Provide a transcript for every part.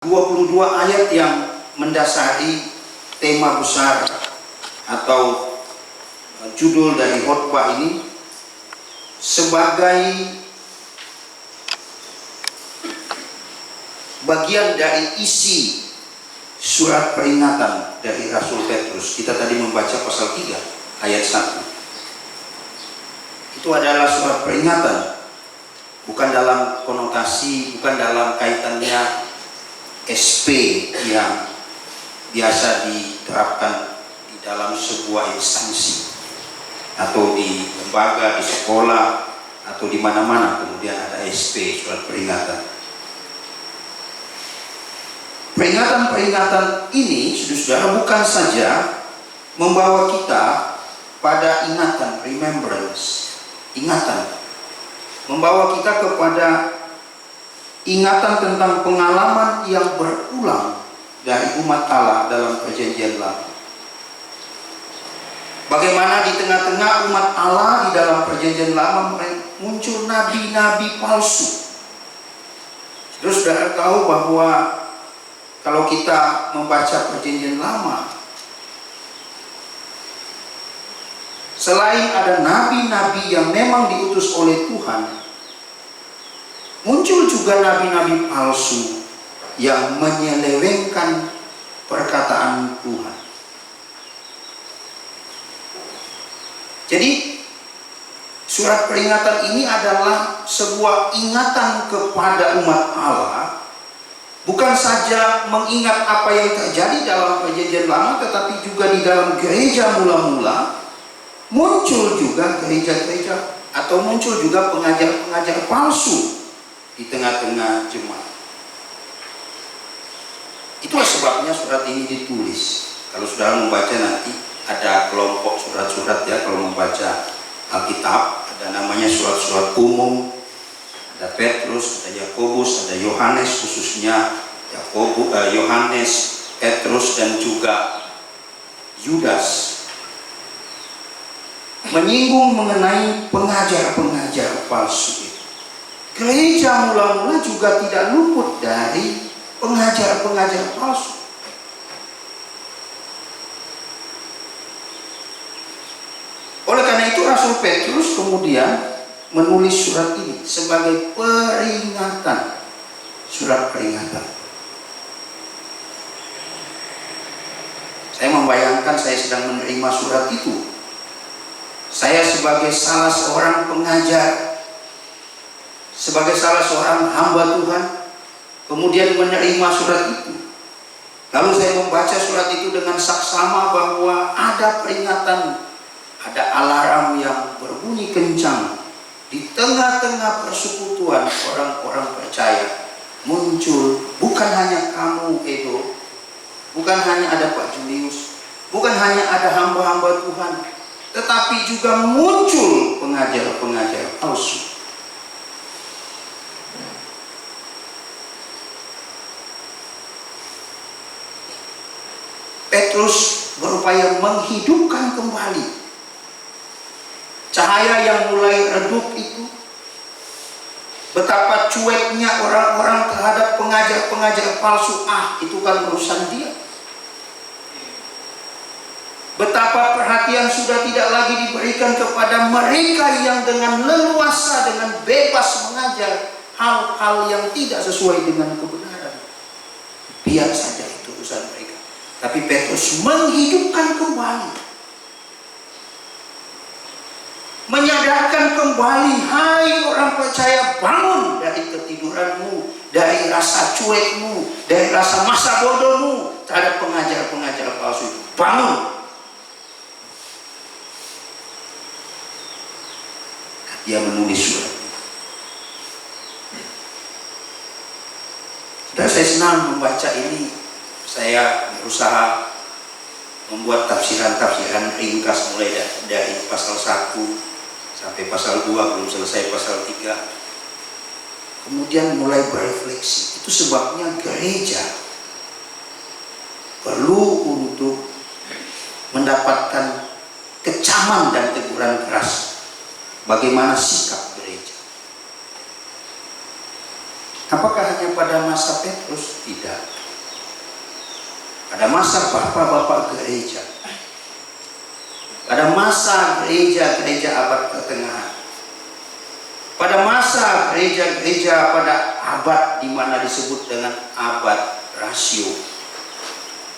22 ayat yang mendasari tema besar atau judul dari khotbah ini sebagai bagian dari isi surat peringatan dari Rasul Petrus. Kita tadi membaca pasal 3 ayat 1. Itu adalah surat peringatan, bukan dalam konotasi, bukan dalam kaitannya SP yang biasa diterapkan di dalam sebuah instansi atau di lembaga, di sekolah atau di mana-mana kemudian ada SP, surat peringatan. Peringatan-peringatan ini, saudara, bukan saja membawa kita pada ingatan, remembrance, ingatan, membawa kita kepada ingatan tentang pengalaman yang berulang dari umat Allah dalam perjanjian lama. Bagaimana di tengah-tengah umat Allah di dalam perjanjian lama muncul nabi-nabi palsu. Saudara tahu bahwa kalau kita membaca perjanjian lama, selain ada nabi-nabi yang memang diutus oleh Tuhan, muncul juga nabi-nabi palsu yang menyelewengkan perkataan Tuhan. Jadi surat peringatan ini adalah sebuah ingatan kepada umat Allah, bukan saja mengingat apa yang terjadi dalam perjanjian lama, tetapi juga di dalam gereja mula-mula muncul juga gereja-gereja atau muncul juga pengajar-pengajar palsu di tengah-tengah jemaat. Itulah sebabnya surat ini ditulis. Kalau saudara membaca nanti ada kelompok surat-surat ya, kalau membaca Alkitab ada namanya surat-surat umum. Ada Petrus, ada Yakobus, ada Yohanes, khususnya Yohanes, Petrus dan juga Yudas, menyinggung mengenai pengajar-pengajar palsu itu. Gereja mula-mula juga tidak luput dari pengajar-pengajar palsu. Oleh karena itu Rasul Petrus kemudian menulis surat ini sebagai peringatan, surat peringatan. Saya membayangkan saya sedang menerima surat itu. Saya sebagai salah seorang pengajar, sebagai salah seorang hamba Tuhan, kemudian menerima surat itu. Lalu saya membaca surat itu dengan saksama bahwa ada peringatan, ada alarm yang berbunyi kencang. Di tengah-tengah persekutuan orang-orang percaya muncul, bukan hanya kamu Edo, bukan hanya ada Pak Julius, bukan hanya ada hamba-hamba Tuhan, tetapi juga muncul pengajar-pengajar palsu. Petrus berupaya menghidupkan kembali cahaya yang mulai redup itu. Betapa cueknya orang-orang terhadap pengajar-pengajar palsu. Itu kan urusan dia. Betapa perhatian sudah tidak lagi diberikan kepada mereka yang dengan leluasa, dengan bebas mengajar hal-hal yang tidak sesuai dengan kebenaran. Biar saja itu urusan mereka. Tapi Petrus menghidupkan kembali, menyadarkan kembali, hai orang percaya, bangun dari ketiduranmu, dari rasa cuekmu, dari rasa masa bodohmu terhadap pengajar-pengajar palsu itu. Bangun. Dia menulis surat. Sudah, saya senang membaca ini. Saya berusaha membuat tafsiran-tafsiran ringkas mulai dari pasal 1 sampai pasal 2, belum selesai pasal 3. Kemudian mulai berefleksi. Itu sebabnya gereja perlu untuk mendapatkan kecaman dan teguran keras. Bagaimana sikap gereja? Apakah hanya hanya pada masa Petrus, tidak. Pada masa bapak-bapak gereja, pada masa gereja abad pertengahan, pada masa gereja-gereja pada abad di mana disebut dengan abad rasio,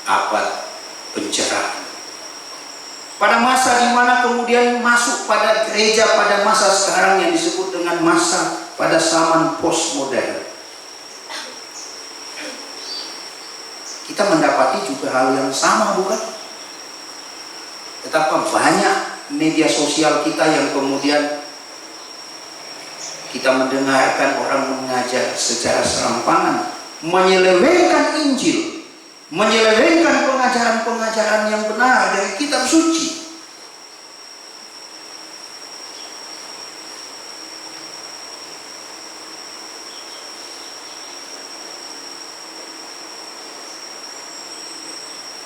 abad pencerahan. Pada masa di mana kemudian masuk pada gereja pada masa sekarang yang disebut dengan masa pada zaman postmodern. Kita mendapati juga hal yang sama, bukan? Betapa banyak media sosial kita yang kemudian kita mendengarkan orang mengajar secara serampangan, menyelewengkan Injil, menyelewengkan pengajaran-pengajaran yang benar dari kitab suci.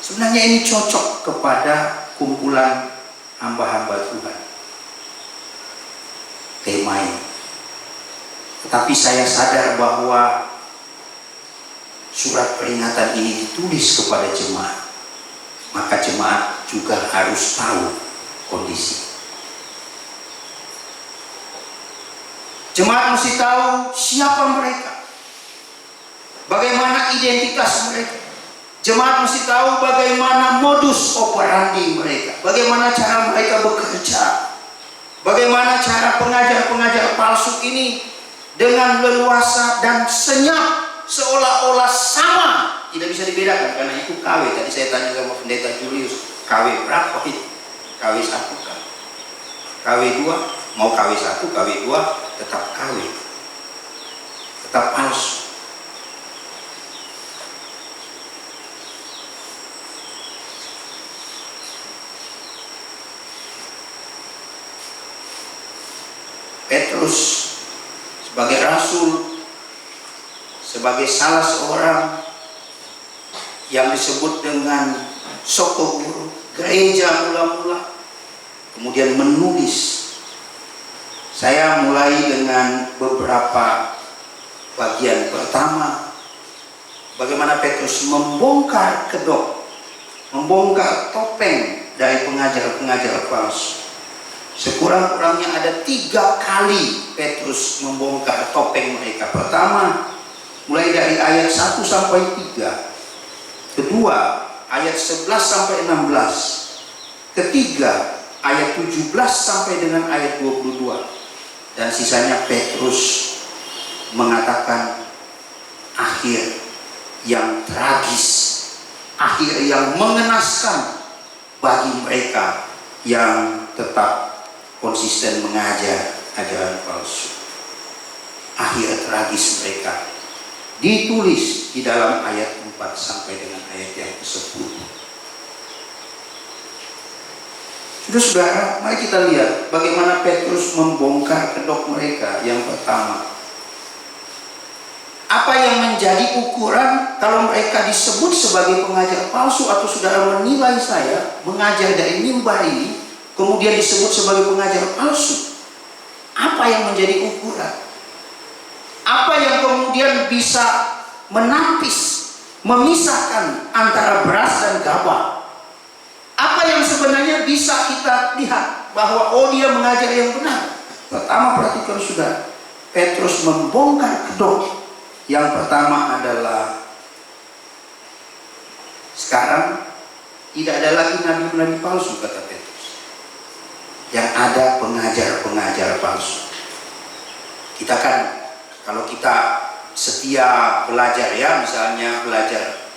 Sebenarnya ini cocok kepada kumpulan hamba-hamba Tuhan, tema ini. Tetapi saya sadar bahwa surat peringatan ini ditulis kepada jemaat, maka jemaat juga harus tahu kondisi. Jemaat mesti tahu siapa mereka, bagaimana identitas mereka. Jemaat mesti tahu bagaimana modus operandi mereka, bagaimana cara mereka bekerja, bagaimana cara pengajar-pengajar palsu ini dengan leluasa dan senyap seolah-olah sama, tidak bisa dibedakan karena itu KW. Tadi saya tanya sama pendeta Julius, KW berapa itu? KW 1 kan? KW 2, mau KW 1, KW 2 tetap KW, tetap palsu. Petrus sebagai rasul, sebagai salah seorang yang disebut dengan soko guru gereja mula-mula, kemudian menulis. Saya mulai dengan beberapa bagian. Pertama, bagaimana Petrus membongkar kedok, membongkar topeng dari pengajar-pengajar palsu. Sekurang-kurangnya ada 3 kali Petrus membongkar topeng mereka. Pertama, mulai dari ayat 1 sampai 3. Kedua, ayat 11 sampai 16. Ketiga, ayat 17 sampai dengan ayat 22. Dan sisanya Petrus mengatakan akhir yang tragis, akhir yang mengenaskan bagi mereka yang tetap konsisten mengajar ajaran palsu. Akhir tragis mereka ditulis di dalam ayat 4 sampai dengan ayat yang ke-10. Saudara, mari kita lihat bagaimana Petrus membongkar kedok mereka. Yang pertama, apa yang menjadi ukuran kalau mereka disebut sebagai pengajar palsu, atau saudara menilai saya mengajar dari mimbar ini kemudian disebut sebagai pengajar palsu? Apa yang menjadi ukuran? Apa yang kemudian bisa menapis, memisahkan antara beras dan gabah? Apa yang sebenarnya bisa kita lihat bahwa dia mengajar yang benar? Pertama, perhatikan saudara, Petrus membongkar kedok. Yang pertama adalah sekarang tidak ada lagi nabi-nabi palsu, kata Petrus. Yang ada pengajar-pengajar palsu. Kita kan, kalau kita setia belajar ya, misalnya belajar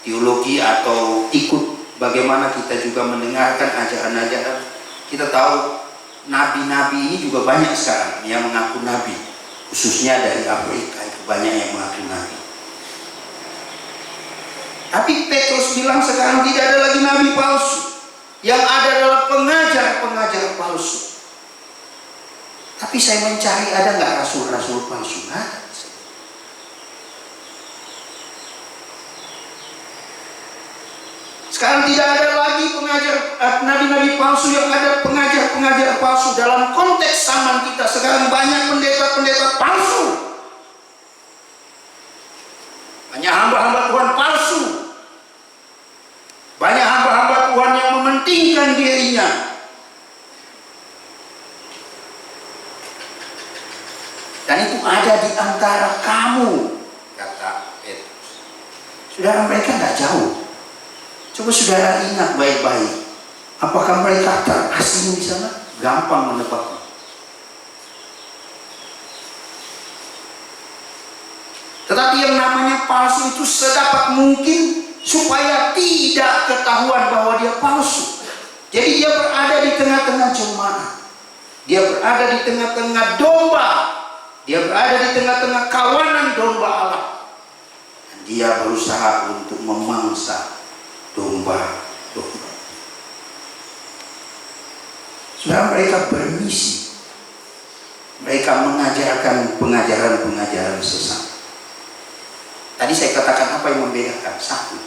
teologi atau ikut bagaimana kita juga mendengarkan ajaran-ajaran, kita tahu nabi-nabi ini juga banyak sekarang yang mengaku nabi, khususnya dari Afrika itu banyak yang mengaku nabi. Tapi Petrus bilang sekarang tidak ada lagi nabi palsu, yang ada adalah pengajar-pengajar palsu. Tapi saya mencari, ada nggak rasul-rasul palsu? Nggak. Sekarang tidak ada lagi pengajar nabi-nabi palsu, yang ada pengajar-pengajar palsu. Dalam konteks zaman kita sekarang banyak pendeta-pendeta palsu. Banyak hamba-hamba Tuhan palsu. Banyak hamba-hamba Tuhan yang mementingkan dirinya. Dan itu ada di antara kamu, kata Petrus. Saudara, mereka tidak jauh. Coba saudara ingat baik-baik. Apakah mereka terasing di sana? Gampang menebaknya. Tetapi yang namanya palsu itu sedapat mungkin supaya tidak ketahuan bahwa dia palsu. Jadi dia berada di tengah-tengah jemaat. Dia berada di tengah-tengah domba. Dia berada di tengah-tengah kawanan domba Allah. Dan dia berusaha untuk memangsa domba-domba. Saudara, mereka bermisi. Mereka mengajarkan pengajaran-pengajaran sesat. Tadi saya katakan apa yang membedakan? Satu,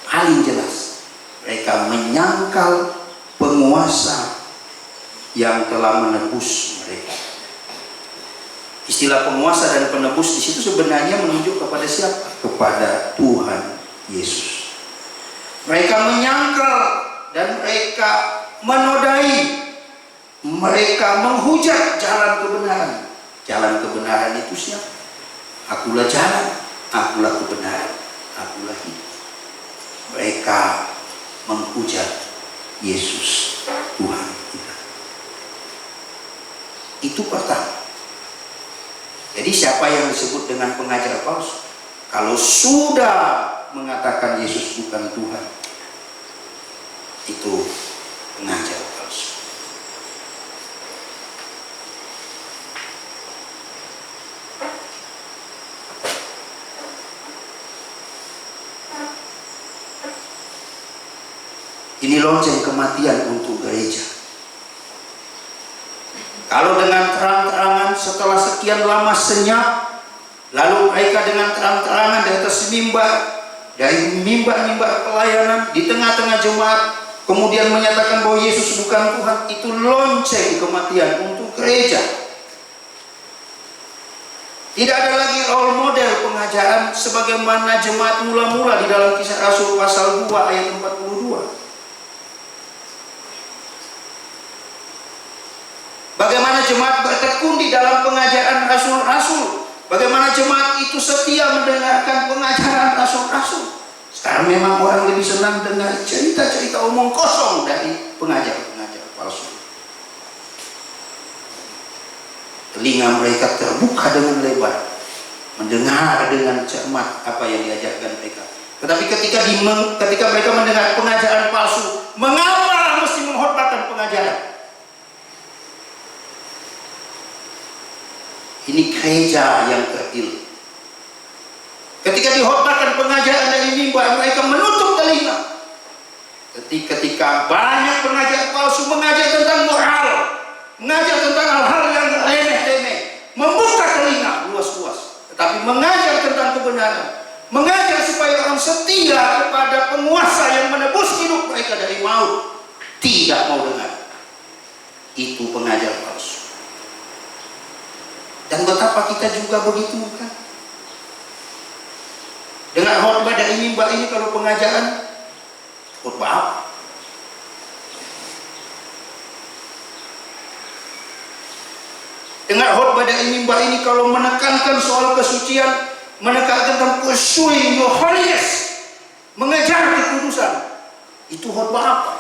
paling jelas, mereka menyangkal penguasa yang telah menebus mereka. Istilah penguasa dan penebus di situ sebenarnya menunjuk kepada siapa? Kepada Tuhan Yesus. Mereka menyangkal dan mereka menodai. Mereka menghujat jalan kebenaran. Jalan kebenaran itu siapa? Akulah jalan, akulah kebenaran, akulah hidup. Mereka menghujat Yesus Tuhan kita. Itu pertama. Jadi siapa yang disebut dengan pengajar palsu? Kalau sudah mengatakan Yesus bukan Tuhan, itu pengajar palsu. Ini lonceng kematian untuk gereja. Kalau dengan terang-terangan setelah sekian lama senyap, lalu mereka dengan terang-terangan di atas mimbar, dari mimbar-mimbar pelayanan di tengah-tengah jemaat, kemudian menyatakan bahwa Yesus bukan Tuhan, itu lonceng kematian untuk gereja. Tidak ada lagi role model pengajaran sebagaimana jemaat mula-mula di dalam Kisah Rasul pasal 2 ayat 42. Bagaimana jemaat bertekun di dalam pengajaran rasul-rasul. Bagaimana jemaat itu setia mendengarkan pengajaran rasul-rasul. Sekarang memang orang lebih senang dengar cerita-cerita omong kosong dari pengajar-pengajar palsu. Telinga mereka terbuka dengan lebar, mendengar dengan cermat apa yang diajarkan mereka. Tetapi ketika mereka mendengar pengajaran palsu, mengapa mesti menghormatkan pengajaran? Ini gereja yang kerdil. Ketika dihormatkan pengajaran dari mimbar, mereka menutup telinga. Ketika banyak pengajar palsu mengajar tentang moral, mengajar tentang hal-hal yang remeh-temeh, membuka telinga luas-luas. Tetapi mengajar tentang kebenaran, mengajar supaya orang setia kepada penguasa yang menebus hidup mereka dari maut, tidak mau dengar. Itu pengajar palsu. Dan betapa kita juga begitu, kan? Dengan khotbah dari mimbar ini, kalau pengajaran khotbah apa? Dengan khotbah dari mimbar ini, kalau menekankan soal kesucian, menekankan tentang pursuing your holiness, mengejar kekudusan, itu khotbah apa?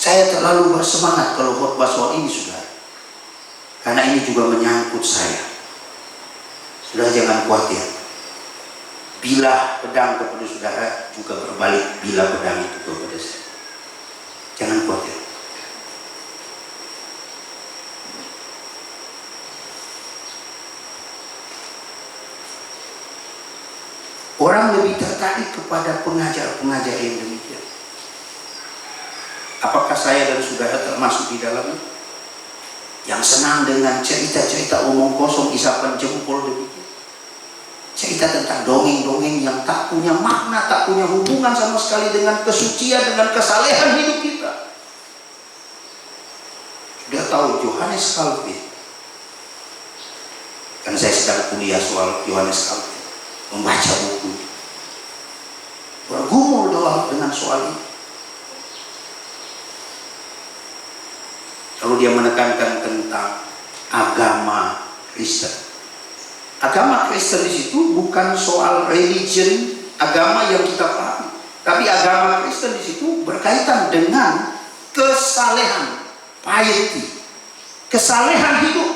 Saya terlalu bersemangat kalau khotbah soal ini, saudara, karena ini juga menyangkut saya. Saudara, jangan khawatir. Bila pedang kepada saudara juga berbalik bila pedang itu kepada saya. Jangan khawatir. Orang lebih tertarik kepada pengajar-pengajar yang demikian. Apakah saya dan saudara termasuk di dalamnya? Yang senang dengan cerita-cerita omong kosong, isapan jempol demikian. Cerita tentang dongeng-dongeng yang tak punya makna, tak punya hubungan sama sekali dengan kesucian, dengan kesalehan hidup kita. Sudah tahu Johannes Calvin? Kan saya sedang kuliah soal Johannes Calvin, membaca buku, bergumul dengan soal ini. Lalu dia menekankan tentang agama Kristen. Agama Kristen di situ bukan soal religion, agama yang kita pahami, tapi agama Kristen di situ berkaitan dengan kesalehan, piety, kesalehan hidup.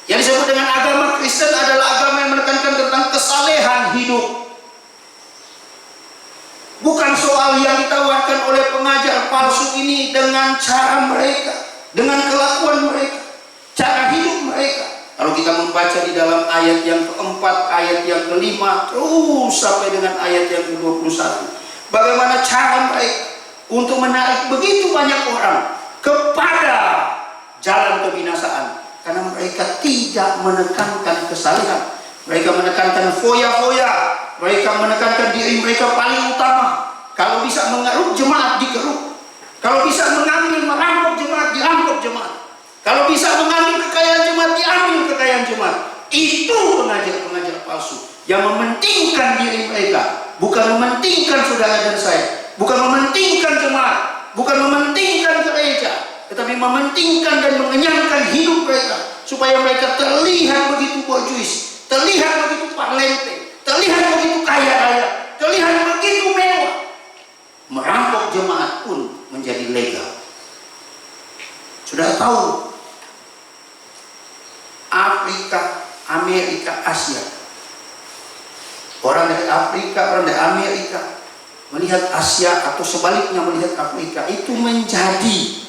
Yang disebut dengan agama Kristen adalah agama yang menekankan tentang kesalehan hidup. Bukan soal yang ditawarkan oleh pengajar palsu ini dengan cara mereka, dengan kelakuan mereka, cara hidup mereka. Kalau kita membaca di dalam ayat yang keempat, ayat yang kelima, terus sampai dengan ayat yang ke-21, bagaimana cara mereka untuk menarik begitu banyak orang kepada jalan kebinasaan. Karena mereka tidak menekankan kesalehan. Mereka menekankan foya-foya. Mereka menekankan diri mereka paling utama. Kalau bisa mengeruk jemaat, dikeruk. Kalau bisa merampok jemaat, dirampok jemaat. Kalau bisa mengambil kekayaan jemaat, diambil kekayaan jemaat. Itu pengajar-pengajar palsu yang mementingkan diri mereka, bukan mementingkan saudara dan saya, bukan mementingkan jemaat, bukan mementingkan gereja, tetapi mementingkan dan mengenyangkan hidup mereka, supaya mereka terlihat begitu borjuis, terlihat begitu parlente, terlihat begitu kaya raya, terlihat begitu mewah. Merampok jemaat pun menjadi legal. Sudah tahu, Afrika, Amerika, Asia, orang dari Afrika, orang dari Amerika melihat Asia atau sebaliknya melihat Afrika, itu menjadi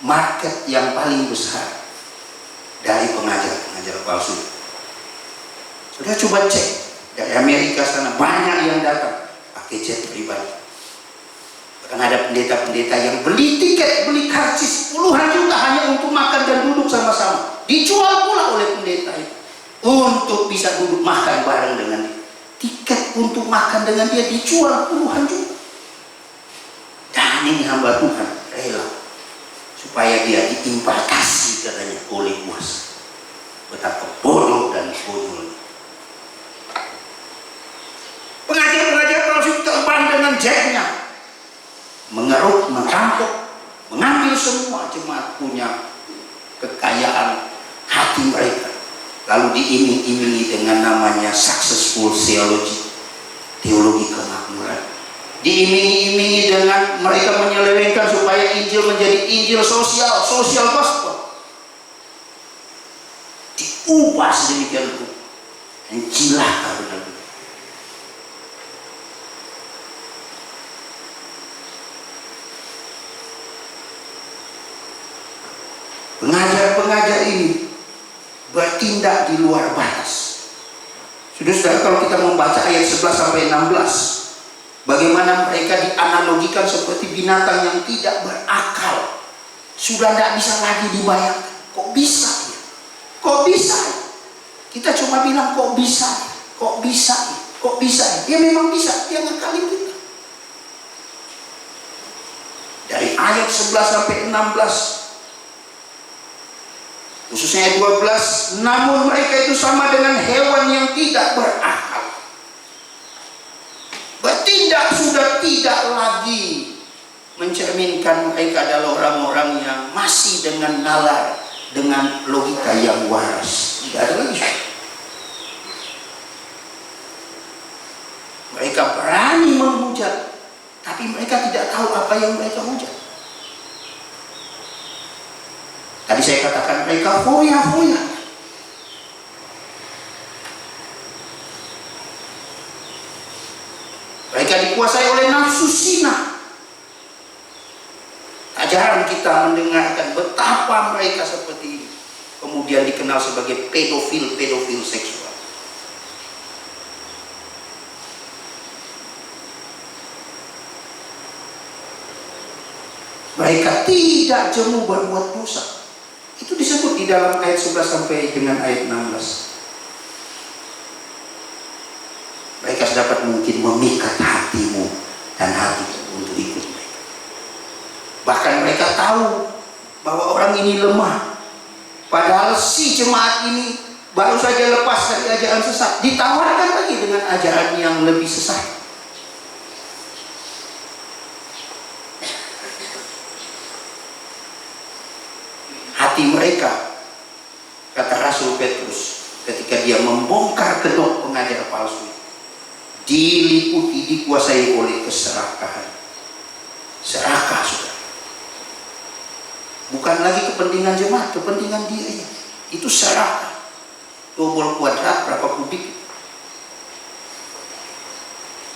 market yang paling besar dari pengajar-pengajar palsu. Sudah coba cek, dari Amerika sana banyak yang datang pakai jet pribadi. Bahkan ada pendeta-pendeta yang beli tiket, beli karcis puluhan juta hanya untuk makan dan duduk sama-sama. Dijual pula oleh pendeta itu untuk bisa duduk makan bareng dengan dia. Tiket untuk makan dengan dia dijual puluhan juta. Dan ini hamba Tuhan rela supaya dia diimpartasi katanya oleh kuasa. Betapa bodoh dan konyol. Pengajar-pengajar palsu terbang dengan jetnya, mengeruk, merampok, mengambil semua jemaat punya kekayaan hati mereka, lalu diiming-imingi dengan namanya successful theology, teologi kemakmuran. Diiming-imingi dengan mereka menyelewengkan supaya Injil menjadi Injil sosial, social gospel. Diubah sedemikian rupa, cilaka benar-benar. Pengajar-pengajar ini bertindak di luar batas. Sudah-sudah, kalau kita membaca ayat 11 sampai 16, bagaimana mereka dianalogikan seperti binatang yang tidak berakal. Sudah tidak bisa lagi dibayangkan. Kok bisa ya? Kok bisa ya? Kita cuma bilang kok bisa ya? Kok bisa ya? Kok bisa ya? Ya memang bisa, dia ngekalin kita. Dari ayat 11 sampai 16, khususnya ayat 12, namun mereka itu sama dengan hewan yang tidak berakal. Bertindak sudah tidak lagi mencerminkan mereka adalah orang-orang yang masih dengan nalar, dengan logika yang waras. Tidak ada lagi. Mereka berani menghujat, tapi mereka tidak tahu apa yang mereka hujat. Tadi saya katakan mereka foya-foya. Mereka dikuasai oleh nafsu zina. Tak jarang kita mendengarkan betapa mereka seperti ini. Kemudian dikenal sebagai pedofil seksual. Mereka tidak jemu berbuat dosa. Itu disebut di dalam ayat 11 sampai dengan ayat 16. Mereka sedapat mungkin memikat hatimu dan hatiku untuk ikut mereka. Bahkan mereka tahu bahwa orang ini lemah. Padahal si jemaat ini baru saja lepas dari ajaran sesat, ditawarkan lagi dengan ajaran yang lebih sesat. Hati mereka, kata Rasul Petrus, ketika dia membongkar kedok pengajar palsu, diliputi, dikuasai oleh keserakahan. Serakah, sudah. Bukan lagi kepentingan jemaat, kepentingan dirinya. Itu serakah. Double kuadrat berapa kubik?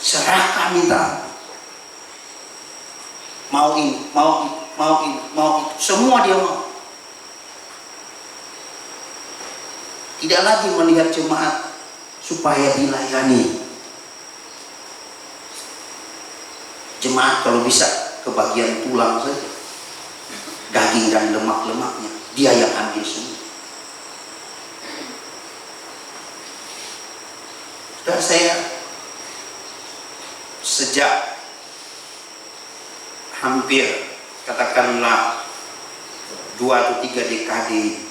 Serakah minta. Mau ini, mau itu, mau ini, mau itu. Semua dia mau. Tidak lagi melihat jemaat supaya dilayani. Jemaat kalau bisa kebagian tulang saja, daging dan lemak-lemaknya dia yang ambil semua. Dan saya sejak hampir katakanlah 2 atau 3 dekade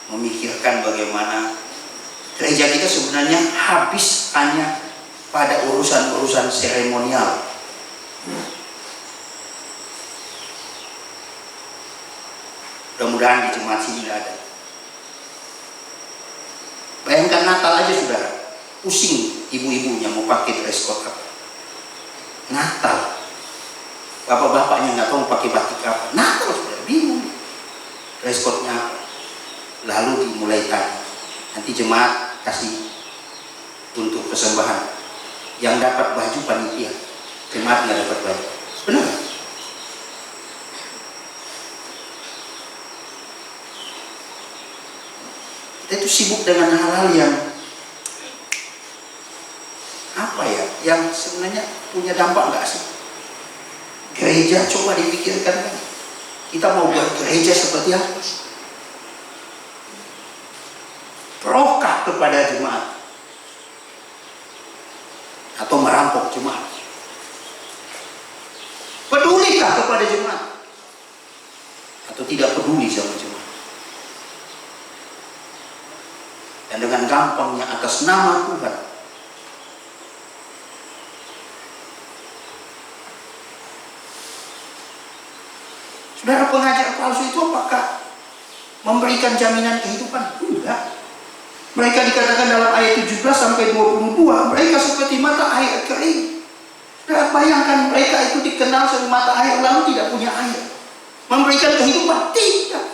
memikirkan bagaimana gereja kita sebenarnya habis hanya pada urusan-urusan seremonial. Mudah-mudahan di jemaat sini tidak ada. Bayangkan Natal aja saudara, pusing ibu-ibunya mau pakai dress code apa. Natal, bapak-bapaknya nggak tahu pakai batik apa. Natal sudah bingung dress code-nya apa. Lalu dimulai tadi, nanti jemaat kasih untuk persembahan. Yang dapat baju panitia, jemaat nggak dapat baju. Benar? Kita itu sibuk dengan hal-hal yang apa ya, yang sebenarnya punya dampak nggak sih? Gereja coba dipikirkan kan. Kita mau buat gereja seperti apa? Perokah kepada jemaat atau merampok jemaat? Pedulikah kepada jemaat atau tidak peduli sama jemaat? Dan dengan gampangnya atas nama Tuhan saudara, pengajar palsu itu apakah memberikan jaminan kehidupan? Enggak. Mereka dikatakan dalam ayat 17 sampai 22, mereka seperti mata air kering. Saudara bayangkan, mereka itu dikenal sebagai mata air lalu tidak punya air. Memberikan kehidupan? Tidak.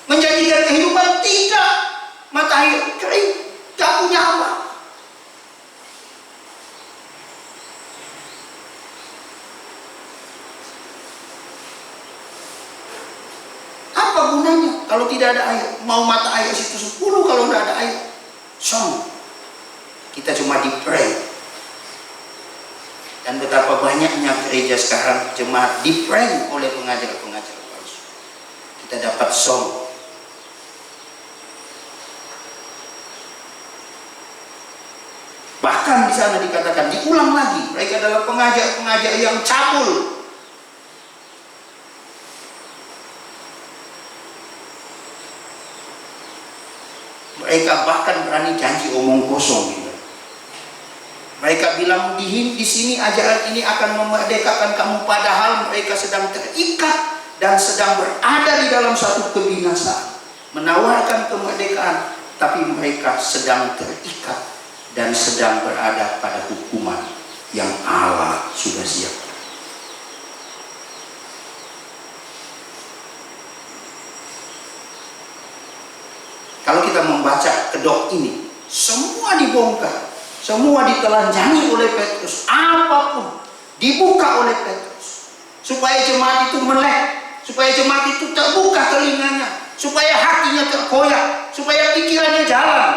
Menjadikan kehidupan? Tidak. Mata air kering, tidak punya apa. Apa gunanya kalau tidak ada air? Mau mata air situ 10 kalau tidak ada air. Kita cuma di-pray. Dan betapa banyaknya gereja sekarang jemaat di-pray oleh pengajar-pengajar palsu. Kita dapat song. Bahkan di sana dikatakan, diulang lagi, mereka adalah pengajar-pengajar yang cabul. Mereka bahkan berani janji omong kosong gitu. Mereka bilang di sini ajaran ini akan memerdekakan kamu, padahal mereka sedang terikat dan sedang berada di dalam satu kebinasaan. Menawarkan kemerdekaan, tapi mereka sedang terikat dan sedang berada pada hukuman yang Allah sudah siapkan. Kalau kita membaca kedok ini, semua dibongkar, semua ditelanjangi oleh Petrus, apapun dibuka oleh Petrus, supaya jemaat itu melek, supaya jemaat itu terbuka telinganya, supaya hatinya terkoyak, supaya pikirannya jalan.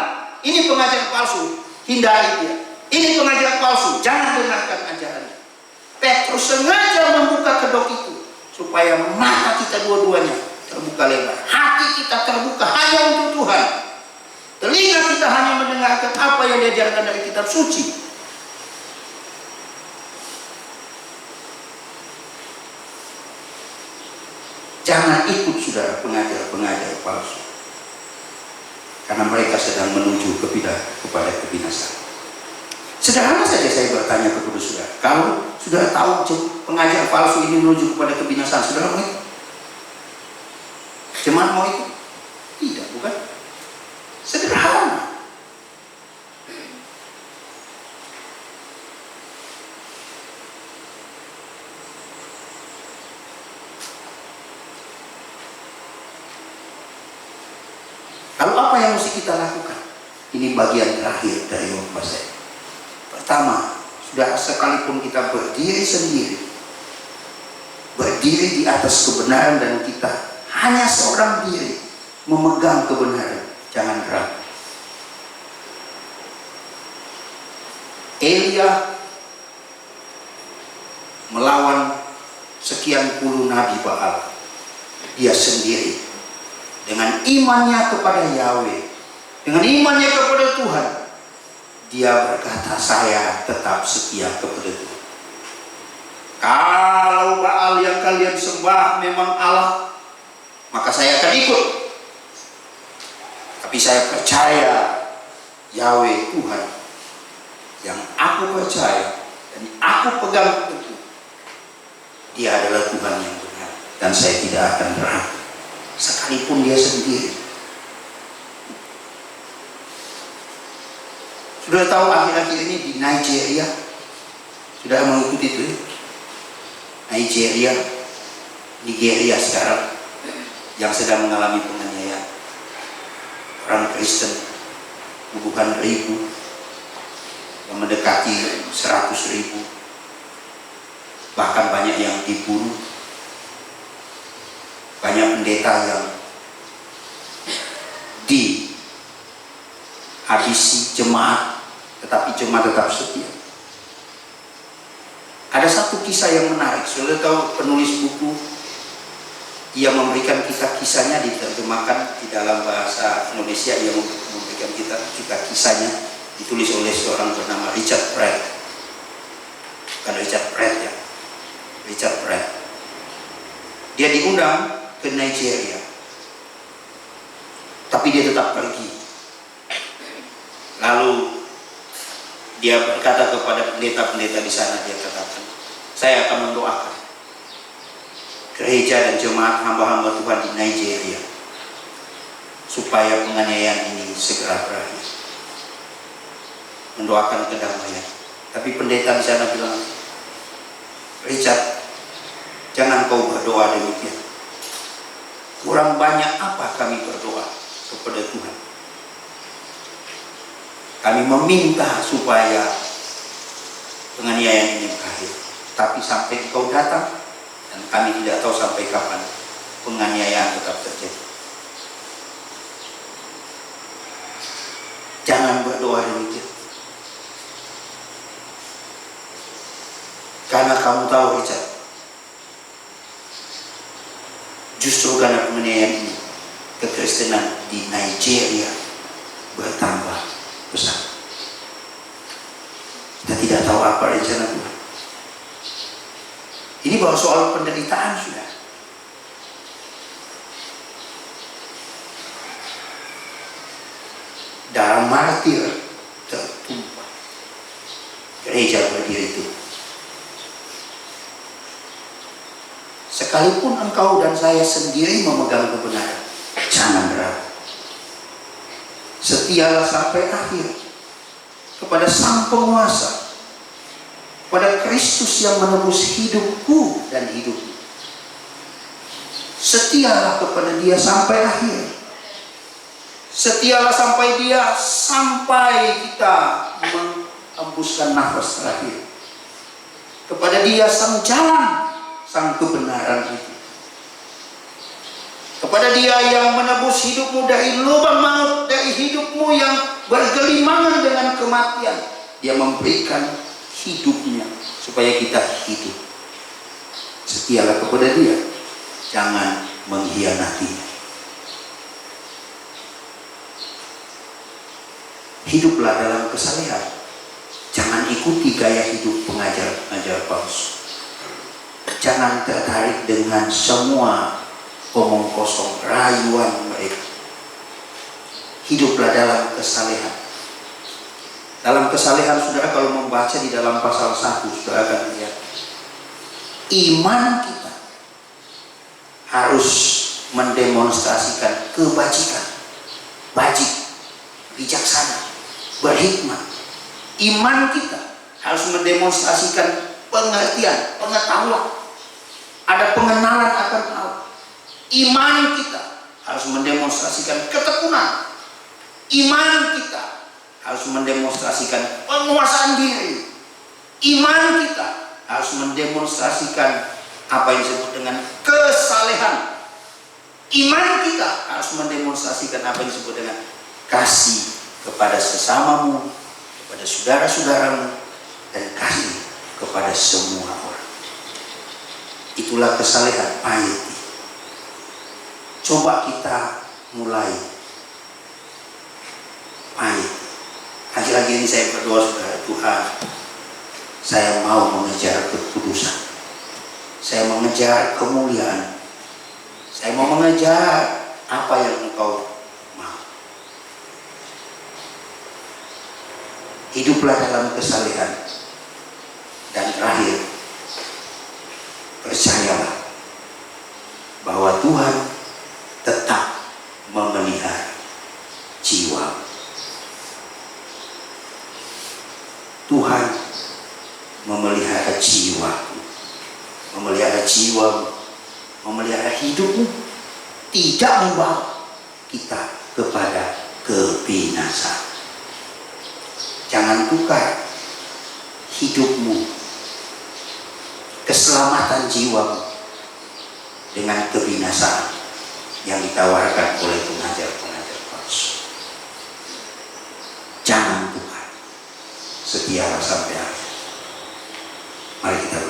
Ini pengajar palsu, hindari dia. Ini pengajar palsu, jangan dengarkan ajarannya. Petrus sengaja membuka kedok itu supaya mata kita dua-duanya terbuka lebar, hati kita terbuka hanya untuk Tuhan, telinga kita hanya mendengarkan apa yang diajarkan dari kitab suci. Jangan ikut saudara pengajar-pengajar palsu, karena mereka sedang menuju kepada kebinasaan. Sederhana saja saya bertanya kepada saudara, kalau saudara tahu pengajar palsu ini menuju kepada kebinasaan, saudara mau ikut? Jemaat mau ikut? Tidak, bukan? Sederhana. Lalu apa yang mesti kita lakukan? Ini bagian terakhir dari khotbah saya. Pertama, sudah sekalipun kita berdiri sendiri, berdiri di atas kebenaran, dan kita hanya seorang diri memegang kebenaran, jangan ragu. Elia melawan sekian puluh nabi Baal, dia sendiri. Dengan imannya kepada Yahweh, dengan imannya kepada Tuhan, dia berkata, saya tetap setia kepada Tuhan. Kalau Baal yang kalian sembah memang Allah, maka saya akan ikut. Tapi saya percaya Yahweh Tuhan yang aku percaya dan aku pegang teguh, dia adalah Tuhan yang benar, dan saya tidak akan ragu. Sekalipun dia sendiri. Sudah tahu akhir-akhir ini di Nigeria, sudah mengikuti itu ya? Nigeria sekarang yang sedang mengalami penganiayaan orang Kristen puluhan ribu, yang mendekati 100.000, bahkan banyak yang dibunuh. Banyak pendeta yang dihabisi jemaat, tetapi jemaat tetap setia. Ada satu kisah yang menarik. Sudah tahu penulis buku, ia memberikan kita kisahnya, diterjemahkan di dalam bahasa Indonesia. Ia memberikan kita kisahnya, ditulis oleh seorang bernama Richard Pratt. Bukan Richard Pratt ya, Richard Pratt. Dia diundang ke Nigeria, tapi dia tetap pergi. Lalu dia berkata kepada pendeta-pendeta di sana, dia katakan, saya akan mendoakan gereja dan jemaat hamba-hamba Tuhan di Nigeria supaya penganiayaan ini segera berakhir, mendoakan kedamaian. Tapi pendeta di sana bilang, Richard, jangan kau berdoa demikian. Kurang banyak apa kami berdoa kepada Tuhan. Kami meminta supaya penganiayaan ini berakhir, tapi sampai kau datang, dan kami tidak tahu sampai kapan penganiayaan tetap terjadi. Jangan berdoa demikian, karena kamu tahu Richard, justru karena penganiayaan ini, kekristenan di Nigeria bertambah besar. Kita tidak tahu apa rencana Tuhan. Ini baru soal penderitaan sudah. Darah martir tertumpah. Gereja berdiri itu. Sekalipun engkau dan saya sendiri memegang kebenaran, jangan ragu. Setialah sampai akhir kepada Sang Penguasa, kepada Kristus yang menebus hidupku dan hidupmu. Setialah kepada Dia sampai akhir. Setialah sampai Dia, sampai kita menghembuskan nafas terakhir. Kepada Dia sang jalan, sang kebenaran itu. Kepada Dia yang menebus hidupmu dari lubang maut, dari hidupmu yang bergelimangan dengan kematian. Dia memberikan hidupnya supaya kita hidup. Setialah kepada Dia, jangan mengkhianatinya. Hiduplah dalam kesalehan. Jangan ikuti gaya hidup pengajar-pengajar palsu. Jangan tertarik dengan semua omong kosong, rayuan mereka. Hiduplah dalam kesalehan. Dalam kesalehan, saudara, kalau membaca di dalam pasal 1, saudara akan lihat iman kita harus mendemonstrasikan kebajikan, bajik, bijaksana, berhikmat. Iman kita harus mendemonstrasikan pengertian, pengetahuan, ada pengenalan akan Allah. Iman kita harus mendemonstrasikan ketekunan. Iman kita harus mendemonstrasikan penguasaan diri. Iman kita harus mendemonstrasikan apa yang disebut dengan kesalehan. Iman kita harus mendemonstrasikan apa yang disebut dengan kasih kepada sesamamu, kepada saudara-saudaramu, dan kasih kepada semua orang. Itulah kesalehan piety. Coba kita mulai piety. Lagi-lagi ini saya berdoa, saudara, Tuhan, saya mau mengejar kekudusan, saya mengejar kemuliaan, saya mau mengejar apa yang Engkau mau. Hiduplah dalam kesalehan. Dan terakhir, percayalah bahwa Tuhan tetap memelihara jiwa. Tuhan memelihara jiwaku, memelihara jiwamu, memelihara hidupmu, tidak membawa kita kepada kebinasaan. Jangan tukar hidupmu, keselamatan jiwamu dengan kebinasaan yang ditawarkan oleh pengajar-pengajar palsu. Jangan tukar. Setialah sampai akhir. Mari kita